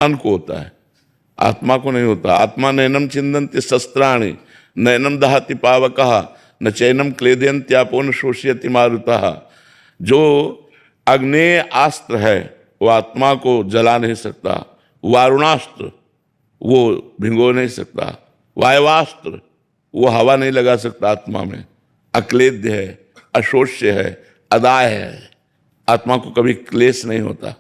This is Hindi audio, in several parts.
मन को होता है, आत्मा को नहीं होता। आत्मा नैनम छिन्दन्ति शस्त्राणि नैनम दहति पावकः न चैनम क्लेदयन्त्यापो न शोषयति मारुतः। जो अग्नेय अस्त्र है वो आत्मा को जला नहीं सकता, वारुणास्त्र वो भिगो नहीं सकता, वायवास्त्र वो हवा नहीं लगा सकता आत्मा में। अक्लेद्य है, अशोष्य है, अदाय है, आत्मा को कभी क्लेश नहीं होता।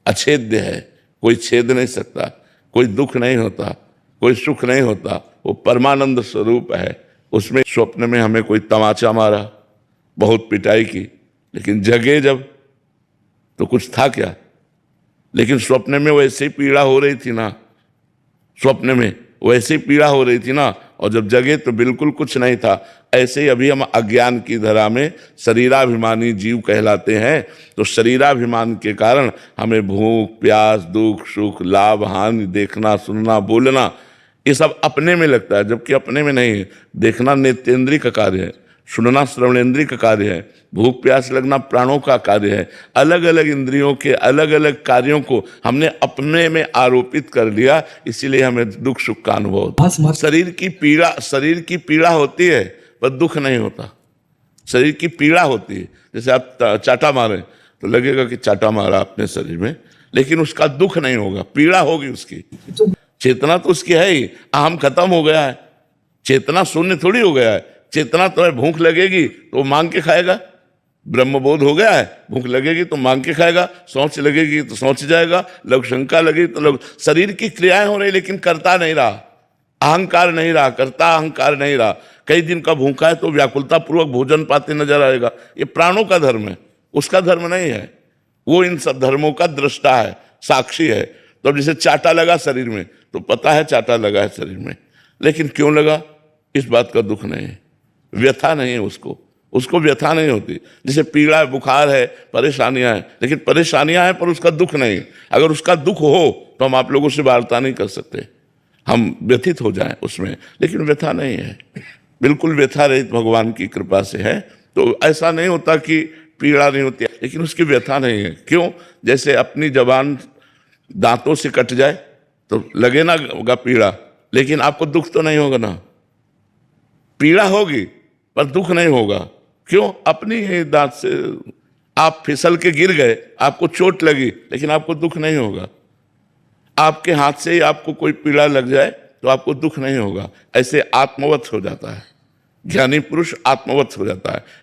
अछेद्य है, कोई छेद नहीं सकता, कोई दुख नहीं होता, कोई सुख नहीं होता, वो परमानंद स्वरूप है। उसमें स्वप्न में हमें कोई तमाचा मारा, बहुत पिटाई की, लेकिन जगे जब तो कुछ था क्या? लेकिन स्वप्न में वैसे ही पीड़ा हो रही थी ना, स्वप्न में वैसे ही पीड़ा हो रही थी ना, और जब जगे तो बिल्कुल कुछ नहीं था। ऐसे ही अभी हम अज्ञान की धरा में शरीराभिमानी जीव कहलाते हैं। तो शरीराभिमान के कारण हमें भूख प्यास दुख सुख लाभ हानि देखना सुनना बोलना ये सब अपने में लगता है, जबकि अपने में नहीं है। देखना नेत्रेंद्रिय का कार्य है, सुनना श्रवणेंद्रिय का कार्य है, भूख प्यास लगना प्राणों का कार्य है। अलग अलग इंद्रियों के अलग अलग कार्यों को हमने अपने में आरोपित कर लिया, इसीलिए हमें दुख सुख का अनुभव होता है। शरीर की पीड़ा होती है पर दुख नहीं होता। शरीर की पीड़ा होती है, जैसे आप चाटा मारें तो लगेगा कि चाटा मारा अपने शरीर में, लेकिन उसका दुख नहीं होगा, पीड़ा होगी उसकी। चेतना तो उसकी है ही, अहम खत्म हो गया है, चेतना शून्य थोड़ी हो गया है। चेतना तो है, भूख लगेगी तो मांग के खाएगा, ब्रह्मबोध हो गया है, भूख लगेगी तो मांग के खाएगा, सोच लगेगी तो सोच जाएगा, लघु शंका लगेगी तो लघु। शरीर की क्रियाएं हो रही लेकिन करता नहीं रहा, अहंकार नहीं रहा, करता अहंकार नहीं रहा। कई दिन का भूखा है तो व्याकुलता पूर्वक भोजन पाते नजर आएगा, ये प्राणों का धर्म है, उसका धर्म नहीं है। वो इन सब धर्मों का दृष्टा है, साक्षी है। तो जैसे चाटा लगा शरीर में तो पता है चाटा लगा है शरीर में, लेकिन क्यों लगा इस बात का दुख नहीं है, व्यथा नहीं है, उसको व्यथा नहीं होती। जैसे पीड़ा है, बुखार है, परेशानियां हैं, लेकिन परेशानियां हैं पर उसका दुख नहीं। अगर उसका दुख हो तो हम आप लोगों से वार्ता नहीं कर सकते, हम व्यथित हो जाएं उसमें, लेकिन व्यथा नहीं है, बिल्कुल व्यथा रहित भगवान की कृपा से है। तो ऐसा नहीं होता कि पीड़ा नहीं होती, लेकिन उसकी व्यथा नहीं है। क्यों? जैसे अपनी जबान दांतों से कट जाए तो लगे ना होगा पीड़ा, लेकिन आपको दुख तो नहीं होगा ना, पीड़ा होगी पर दुख नहीं होगा। क्यों? अपनी ही दांत से आप फिसल के गिर गए, आपको चोट लगी, लेकिन आपको दुख नहीं होगा। आपके हाथ से ही आपको कोई पीड़ा लग जाए तो आपको दुख नहीं होगा। ऐसे आत्मवत हो जाता है, ज्ञानी पुरुष आत्मवत हो जाता है।